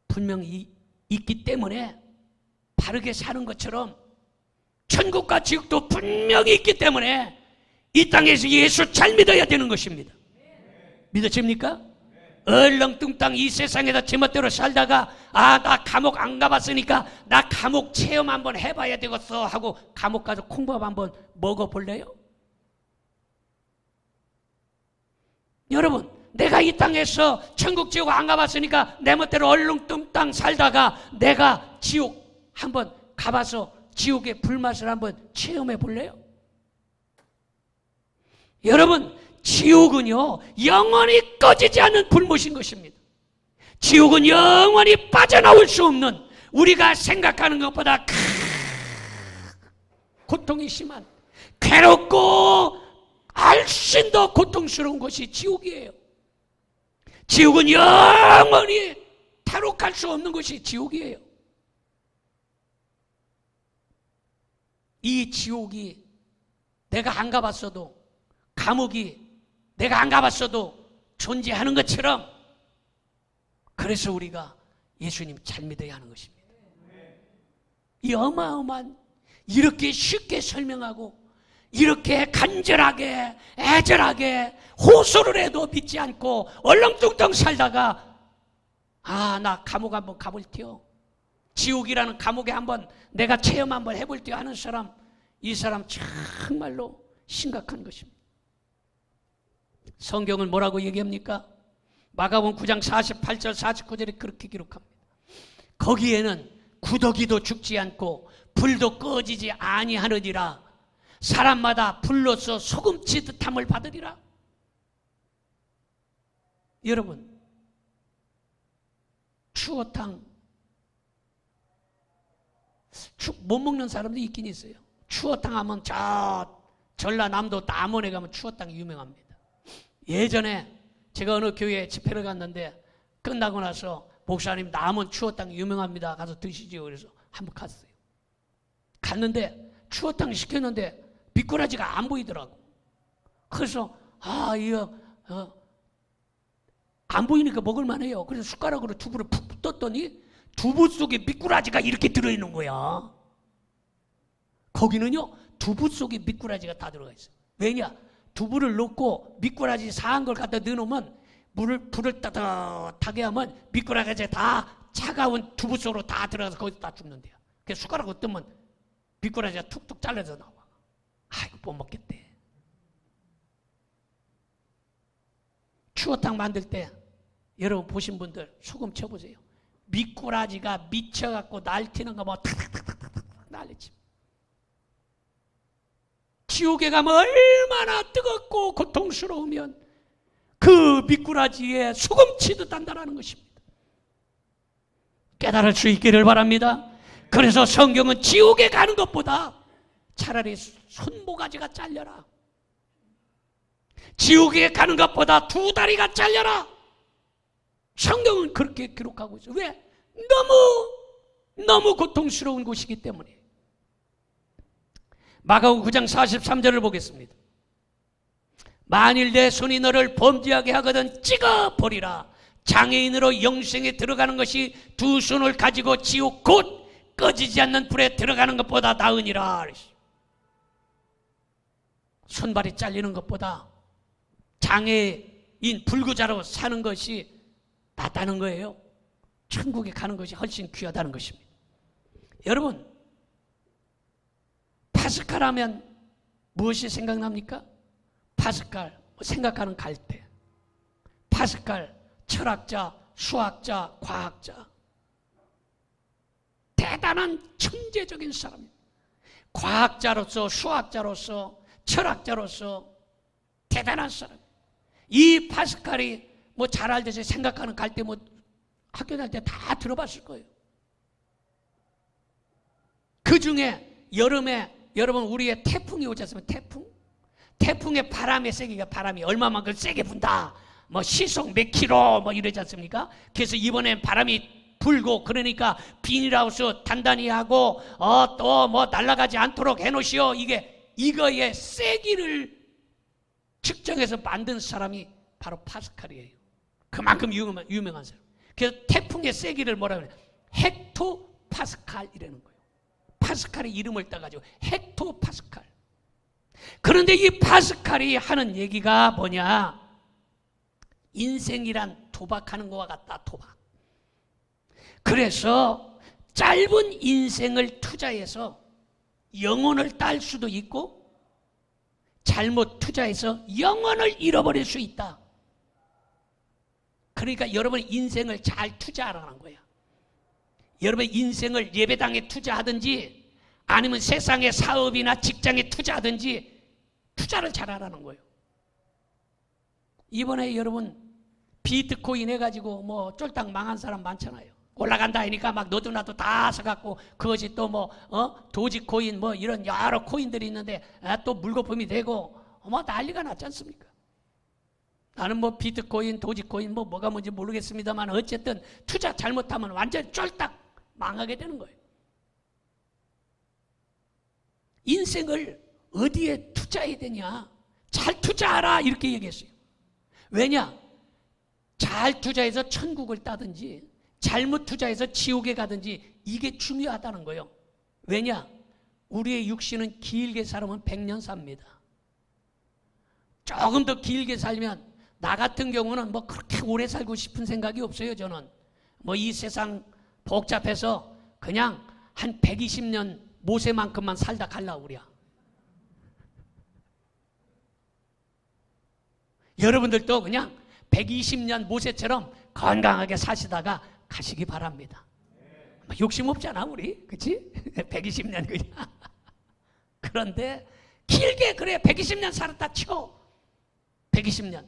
분명히 있기 때문에 바르게 사는 것처럼 천국과 지옥도 분명히 있기 때문에 이 땅에서 예수 잘 믿어야 되는 것입니다. 믿어집니까? 얼렁뚱땅 이 세상에다 제멋대로 살다가 나 감옥 안 가봤으니까 나 감옥 체험 한번 해봐야 되겠어 하고 감옥 가서 콩밥 한번 먹어볼래요? 여러분, 내가 이 땅에서 천국 지옥 안 가봤으니까 내 멋대로 얼렁뚱땅 살다가 내가 지옥 한번 가봐서 지옥의 불맛을 한번 체험해 볼래요? 여러분, 지옥은요 영원히 꺼지지 않는 불못인 것입니다. 지옥은 영원히 빠져나올 수 없는, 우리가 생각하는 것보다 고통이 심한, 괴롭고 훨씬 더 고통스러운 것이 지옥이에요. 지옥은 영원히 탈옥할 수 없는 것이 지옥이에요. 이 지옥이 내가 안 가봤어도, 감옥이 내가 안 가봤어도 존재하는 것처럼, 그래서 우리가 예수님 잘 믿어야 하는 것입니다. 이 어마어마한, 이렇게 쉽게 설명하고 이렇게 간절하게 애절하게 호소를 해도 믿지 않고 얼렁뚱땅 살다가 나 감옥 한번 가볼게요, 지옥이라는 감옥에 한번 내가 체험 한번 해볼게요 하는 사람, 이 사람 정말로 심각한 것입니다. 성경은 뭐라고 얘기합니까? 마가복음 9장 48절 49절에 그렇게 기록합니다. 거기에는 구더기도 죽지 않고 불도 꺼지지 아니하느니라. 사람마다 불로서 소금 치듯함을 받으리라. 여러분, 추어탕 못 먹는 사람도 있긴 있어요. 추어탕 하면 저 전라남도 남원에 가면 추어탕이 유명합니다. 예전에 제가 어느 교회에 집회를 갔는데 끝나고 나서 목사님, 남원 추어탕 유명합니다, 가서 드시지요. 그래서 한번 갔어요. 갔는데 추어탕 시켰는데 미꾸라지가 안 보이더라고. 그래서 이거 안 보이니까 먹을만해요. 그래서 숟가락으로 두부를 푹 떴더니 두부 속에 미꾸라지가 이렇게 들어있는 거야. 거기는요 두부 속에 미꾸라지가 다 들어가 있어요. 왜냐? 두부를 넣고 미꾸라지 사한 걸 갖다 넣어놓으면 불을 따뜻하게 하면 미꾸라지가 다 차가운 두부 속으로 다 들어가서 거기서 다 죽는데요. 그래서 숟가락으로 뜨면 미꾸라지가 툭툭 잘려서 나와. 이거 못 먹겠대. 추어탕 만들 때 여러분 보신 분들 소금 쳐보세요. 미꾸라지가 미쳐갖고 날뛰는 거 뭐 탁탁탁탁탁 난리치. 지옥에 가면 얼마나 뜨겁고 고통스러우면 그 미꾸라지에 소금 치듯 한다는 것입니다. 깨달을 수 있기를 바랍니다. 그래서 성경은 지옥에 가는 것보다 차라리 손모가지가 잘려라, 지옥에 가는 것보다 두 다리가 잘려라, 성경은 그렇게 기록하고 있어요. 왜? 너무 고통스러운 곳이기 때문에. 마가복음 9장 43절을 보겠습니다. 만일 내 손이 너를 범죄하게 하거든 찍어버리라. 장애인으로 영생에 들어가는 것이 두 손을 가지고 지옥 곧 꺼지지 않는 불에 들어가는 것보다 나으니라. 손발이 잘리는 것보다 장애인 불구자로 사는 것이 낫다는 거예요. 천국에 가는 것이 훨씬 귀하다는 것입니다. 여러분, 파스칼 하면 무엇이 생각납니까? 파스칼, 생각하는 갈대. 파스칼, 철학자, 수학자, 과학자. 대단한 천재적인 사람입니다. 과학자로서, 수학자로서, 철학자로서 대단한 사람. 이 파스칼이 뭐 잘 알듯이 생각하는 갈대 뭐 학교 다닐 때 다 들어봤을 거예요. 그 중에 여름에 여러분 우리의 태풍이 오지 않습니까? 태풍의 바람의 세기가 바람이 얼마만큼 세게 분다. 뭐 시속 몇 킬로 뭐 이러지 않습니까? 그래서 이번엔 바람이 불고 그러니까 비닐하우스 단단히 하고 또 뭐 날아가지 않도록 해놓으시오. 이거의 세기를 측정해서 만든 사람이 바로 파스칼이에요. 그만큼 유명한 사람. 그래서 태풍의 세기를 뭐라 그래요? 헥토 파스칼이라는 거예요. 파스칼의 이름을 따가지고 헥토 파스칼. 그런데 이 파스칼이 하는 얘기가 뭐냐? 인생이란 도박하는 것과 같다. 도박. 그래서 짧은 인생을 투자해서 영혼을 딸 수도 있고 잘못 투자해서 영혼을 잃어버릴 수 있다. 그러니까 여러분의 인생을 잘 투자하라는 거야. 여러분의 인생을 예배당에 투자하든지 아니면 세상의 사업이나 직장에 투자하든지 투자를 잘하라는 거예요. 이번에 여러분 비트코인 해가지고 뭐 쫄딱 망한 사람 많잖아요. 올라간다 하니까 막 너도 나도 다 사갖고 그것이 또 뭐 도지코인 뭐 이런 여러 코인들이 있는데 또 물거품이 되고 뭐 난리가 났지 않습니까? 나는 뭐 비트코인, 도지코인 뭐가 뭔지 모르겠습니다만 어쨌든 투자 잘못하면 완전히 쫄딱 망하게 되는 거예요. 인생을 어디에 투자해야 되냐? 잘 투자하라 이렇게 얘기했어요. 왜냐? 잘 투자해서 천국을 따든지 잘못 투자해서 지옥에 가든지 이게 중요하다는 거예요. 왜냐? 우리의 육신은 길게 살면 100년 삽니다. 조금 더 길게 살면 나 같은 경우는 뭐 그렇게 오래 살고 싶은 생각이 없어요. 저는 뭐 이 세상 복잡해서 그냥 한 120년 모세만큼만 살다 갈라 우리야. 여러분들도 그냥 120년 모세처럼 건강하게 사시다가 가시기 바랍니다. 욕심 없잖아 우리, 그렇지? 120년 그냥. 그런데 길게 그래 120년 살았다 쳐. 120년.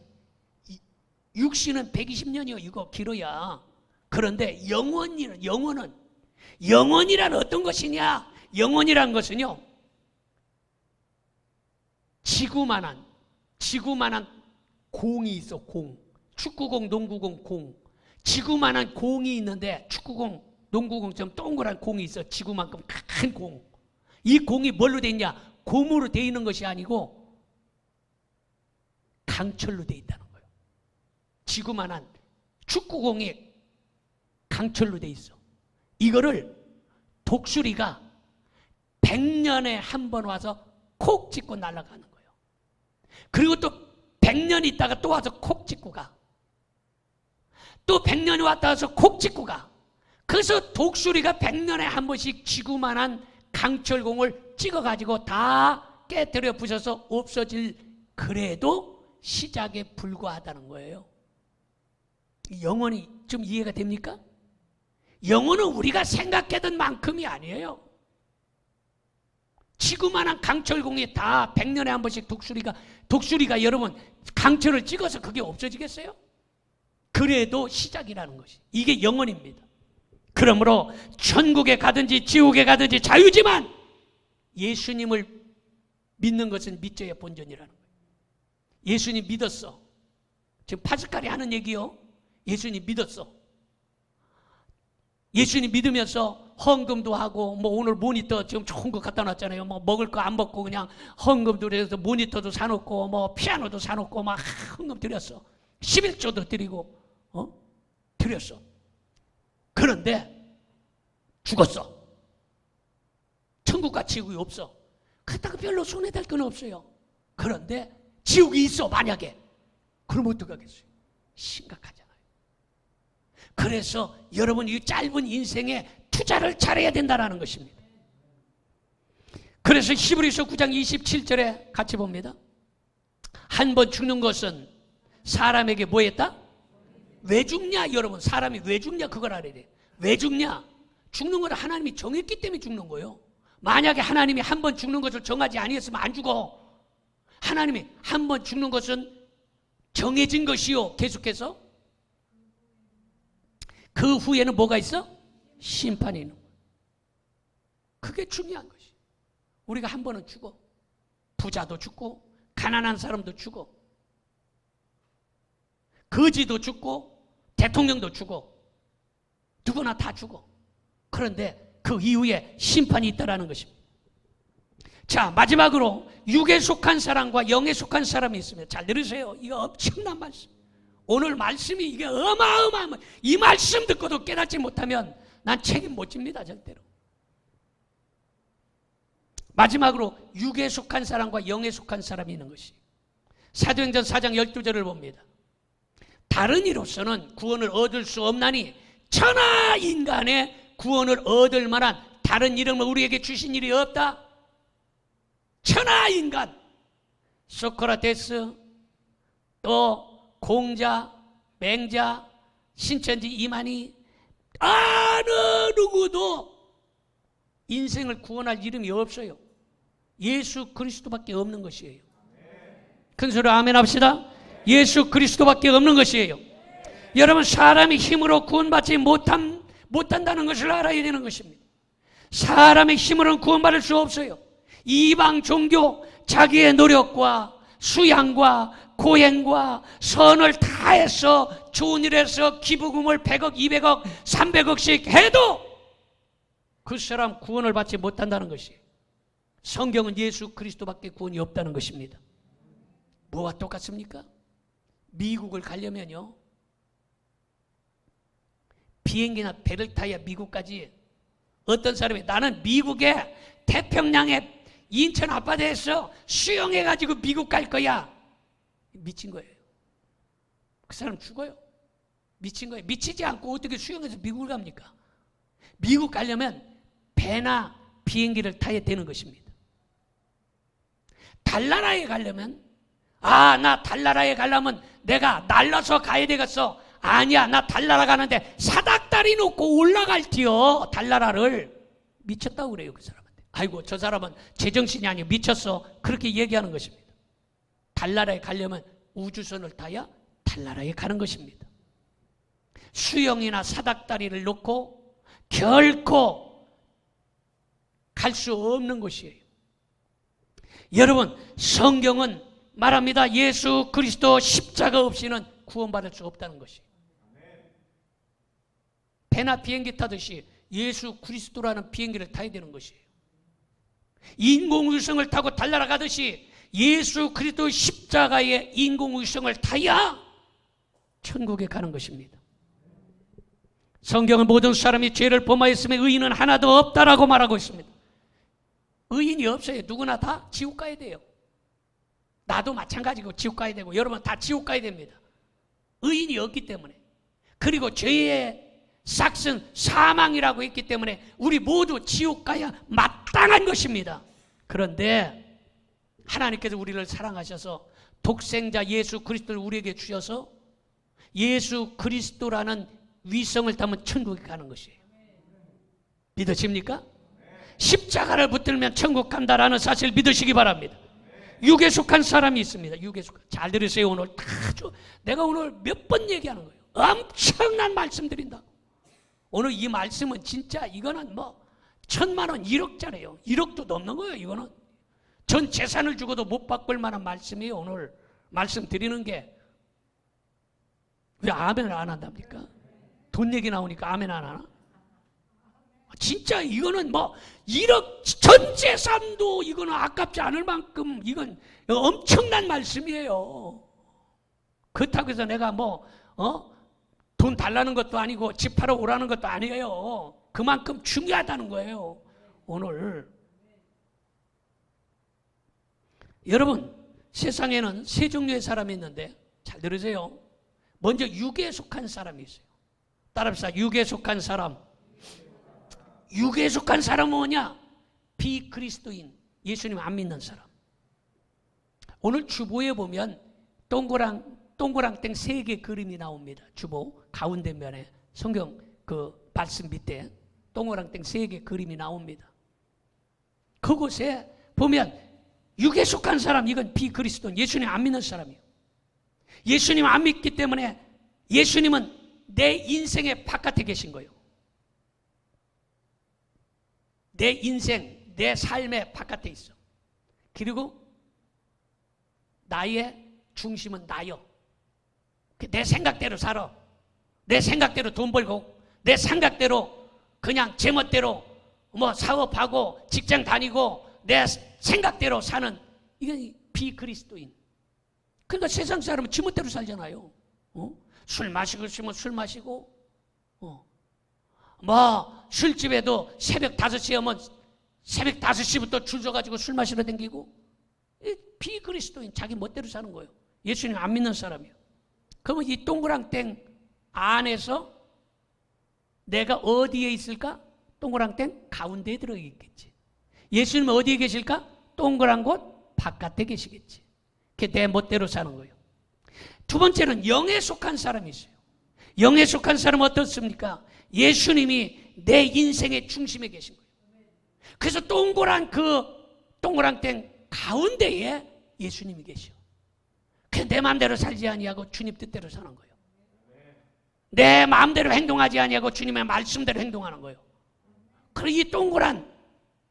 육신은 120년이요. 이거 길어야. 그런데 영원이란 어떤 것이냐? 영원이란 것은요, 지구만한 공이 있어. 공. 축구공, 농구공, 공. 지구만한 공이 있는데 축구공, 농구공처럼 동그란 공이 있어. 지구만큼 큰 공. 이 공이 뭘로 돼 있냐? 고무로 돼 있는 것이 아니고 강철로 돼 있다는 거예요. 지구만한 축구공이 강철로 돼 있어. 이거를 독수리가 100년에 한 번 와서 콕 찍고 날아가는 거예요. 그리고 또 100년 있다가 또 와서 콕 찍고 가. 또 100년이 왔다 와서 콕 찍고 가. 그래서 독수리가 100년에 한 번씩 지구만한 강철공을 찍어가지고 다 깨뜨려 부셔서 없어질, 그래도 시작에 불과하다는 거예요. 영혼이 좀 이해가 됩니까? 영혼은 우리가 생각했던 만큼이 아니에요. 지구만한 강철공에 다 100년에 한 번씩 독수리가 여러분 강철을 찍어서 그게 없어지겠어요? 그래도 시작이라는 것이 이게 영혼입니다. 그러므로 천국에 가든지 지옥에 가든지 자유지만 예수님을 믿는 것은 믿져야 본전이라는 거예요. 예수님 믿었어. 지금 파스칼이 하는 얘기요. 예수님 믿었어. 예수님 믿으면서 헌금도 하고 뭐 오늘 모니터 지금 좋은 거 갖다 놨잖아요. 뭐 먹을 거 안 먹고 그냥 헌금도 해서 모니터도 사놓고 뭐 피아노도 사놓고 막 헌금 드렸어. 11조도 드리고 드렸어. 그런데 죽었어. 천국과 지옥이 없어. 그렇다고 별로 손해될 건 없어요. 그런데 지옥이 있어 만약에. 그럼 어떡하겠어요? 심각하잖아요. 그래서 여러분 이 짧은 인생에 투자를 잘해야 된다는 것입니다. 그래서 히브리서 9장 27절에 같이 봅니다. 한 번 죽는 것은 사람에게 뭐 했다? 왜 죽냐? 여러분 사람이 왜 죽냐 그걸 알아야 돼. 왜 죽냐? 죽는 걸 하나님이 정했기 때문에 죽는 거예요. 만약에 하나님이 한 번 죽는 것을 정하지 아니했으면 안 죽어. 하나님이 한 번 죽는 것은 정해진 것이요. 계속해서 그 후에는 뭐가 있어? 심판이 있는 거예요. 그게 중요한 것이. 우리가 한 번은 죽어. 부자도 죽고 가난한 사람도 죽어. 거지도 죽고 대통령도 죽어. 누구나 다 죽어. 그런데 그 이후에 심판이 있다라는 것입니다. 자, 마지막으로 육에 속한 사람과 영에 속한 사람이 있습니다. 잘 들으세요. 이거 엄청난 말씀. 오늘 말씀이 이게 어마어마한, 이 말씀 듣고도 깨닫지 못하면 난 책임 못 집니다, 절대로. 마지막으로 육에 속한 사람과 영에 속한 사람이 있는 것이 사도행전 4장 12절을 봅니다. 다른 이로서는 구원을 얻을 수 없나니 천하 인간의 구원을 얻을 만한 다른 이름을 우리에게 주신 일이 없다. 천하 인간, 소크라테스, 또 공자, 맹자, 신천지 이만희 어느 누구도 인생을 구원할 이름이 없어요. 예수 그리스도밖에 없는 것이에요. 큰 소리로 아멘 합시다. 예수 그리스도밖에 없는 것이에요. 여러분 사람이 힘으로 구원받지 못한다는 것을 알아야 되는 것입니다. 사람의 힘으로는 구원받을 수 없어요. 이방 종교 자기의 노력과 수양과 고행과 선을 다해서 좋은 일에서 기부금을 100억, 200억, 300억씩 해도 그 사람 구원을 받지 못한다는 것이에요. 성경은 예수 그리스도밖에 구원이 없다는 것입니다. 뭐와 똑같습니까? 미국을 가려면요 비행기나 배를 타야 미국까지. 어떤 사람이 나는 미국의 태평양의 인천 앞바다에서 수영해가지고 미국 갈 거야. 미친 거예요. 그 사람 죽어요. 미친 거예요. 미치지 않고 어떻게 수영해서 미국을 갑니까? 미국 가려면 배나 비행기를 타야 되는 것입니다. 달나라에 가려면 나 달나라에 가려면 내가 날라서 가야 되겠어. 아니야, 나 달나라 가는데 사닥다리 놓고 올라갈지요. 달나라를. 미쳤다고 그래요, 그 사람한테. 아이고, 저 사람은 제정신이 아니고 미쳤어. 그렇게 얘기하는 것입니다. 달나라에 가려면 우주선을 타야 달나라에 가는 것입니다. 수영이나 사닥다리를 놓고 결코 갈 수 없는 것이에요. 여러분, 성경은 말합니다. 예수 그리스도 십자가 없이는 구원받을 수 없다는 것이. 배나 비행기 타듯이 예수 그리스도라는 비행기를 타야 되는 것이에요. 인공위성을 타고 달나라 가듯이 예수 그리스도 십자가의 인공위성을 타야 천국에 가는 것입니다. 성경은 모든 사람이 죄를 범하였으면 의인은 하나도 없다라고 말하고 있습니다. 의인이 없어요. 누구나 다 지옥 가야 돼요. 나도 마찬가지고 지옥 가야 되고 여러분 다 지옥 가야 됩니다. 의인이 없기 때문에. 그리고 죄의 삭은 사망이라고 했기 때문에 우리 모두 지옥 가야 마땅한 것입니다. 그런데 하나님께서 우리를 사랑하셔서 독생자 예수 그리스도를 우리에게 주셔서 예수 그리스도라는 위성을 타면 천국에 가는 것이에요. 믿으십니까? 십자가를 붙들면 천국 간다라는 사실 믿으시기 바랍니다. 육에 속한 사람이 있습니다. 육에 속한. 잘 들으세요. 오늘 내가 오늘 몇 번 얘기하는 거예요. 엄청난 말씀 드린다. 오늘 이 말씀은 진짜 이거는 뭐 1,000만 원, 1억짜리예요. 1억도 넘는 거예요. 이거는 전 재산을 주고도 못 바꿀 만한 말씀이에요. 오늘 말씀 드리는 게. 왜 아멘을 안 한답니까? 돈 얘기 나오니까 아멘 안 하나? 진짜 이거는 뭐 1억 전 재산도 이거는 아깝지 않을 만큼 이건 엄청난 말씀이에요. 그렇다고 해서 내가 돈 달라는 것도 아니고 집 팔아 오라는 것도 아니에요. 그만큼 중요하다는 거예요. 오늘 여러분, 세상에는 세 종류의 사람이 있는데 잘 들으세요. 먼저 육에 속한 사람이 있어요. 따라합시다. 육에 속한 사람. 육에 속한 사람은 뭐냐? 비그리스도인, 예수님 안 믿는 사람. 오늘 주보에 보면 동그랑땡 3개 그림이 나옵니다. 주보 가운데 면에 성경 그 말씀 밑에 동그랑땡 3개 그림이 나옵니다. 그곳에 보면 육에 속한 사람, 이건 비그리스도인, 예수님 안 믿는 사람이에요. 예수님 안 믿기 때문에 예수님은 내 인생의 바깥에 계신 거예요. 내 인생, 내 삶의 바깥에 있어. 그리고 나의 중심은 나요. 내 생각대로 살아. 내 생각대로 돈 벌고, 내 생각대로 그냥 제멋대로 뭐 사업하고 직장 다니고 내 생각대로 사는, 이건 비그리스도인. 그러니까 세상 사람은 지멋대로 살잖아요. 술 마시고 싶으면 술 마시고, 뭐 술집에도 새벽 5시에 오면 새벽 5시부터 줄 서가지고 술 마시러 다니고, 비그리스도인, 자기 멋대로 사는 거예요. 예수님 안 믿는 사람이에요. 그러면 이 동그랑땡 안에서 내가 어디에 있을까? 동그랑땡 가운데에 들어 있겠지. 예수님은 어디에 계실까? 동그란 곳 바깥에 계시겠지. 그게 내 멋대로 사는 거예요. 두 번째는 영에 속한 사람이 있어요. 영에 속한 사람은 어떻습니까? 예수님이 내 인생의 중심에 계신 거예요. 그래서 동그랑땡 가운데에 예수님이 계셔. 그래서 내 마음대로 살지 아니하고 주님 뜻대로 사는 거예요. 내 마음대로 행동하지 아니하고 주님의 말씀대로 행동하는 거예요. 그리고 이 동그란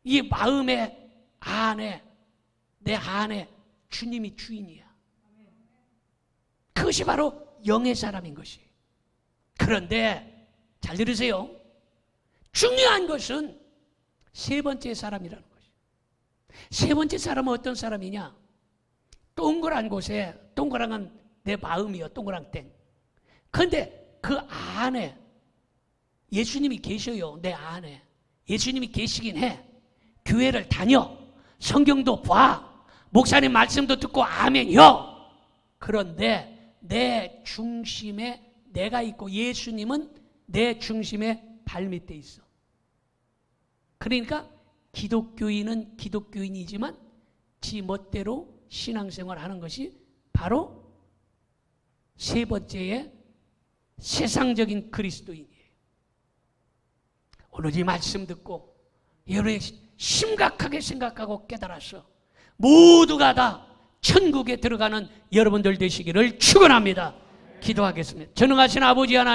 이 마음의 안에, 내 안에 주님이 주인이야. 그것이 바로 영의 사람인 것이. 그런데 잘 들으세요. 중요한 것은 세 번째 사람이라는 것이에요. 세 번째 사람은 어떤 사람이냐? 동그란 곳에, 동그란 내 마음이요, 동그랑땡. 그런데 그 안에 예수님이 계셔요. 내 안에 예수님이 계시긴 해. 교회를 다녀, 성경도 봐, 목사님 말씀도 듣고 아멘요. 그런데 내 중심에 내가 있고 예수님은 내 중심의 발밑에 있어. 그러니까 기독교인은 기독교인이지만 지 멋대로 신앙생활 하는 것이 바로 세 번째의 세상적인 그리스도인이에요. 오늘 이 말씀 듣고 여러분이 심각하게 생각하고 깨달아서 모두가 다 천국에 들어가는 여러분들 되시기를 축원합니다. 기도하겠습니다. 전능하신 아버지 하나님,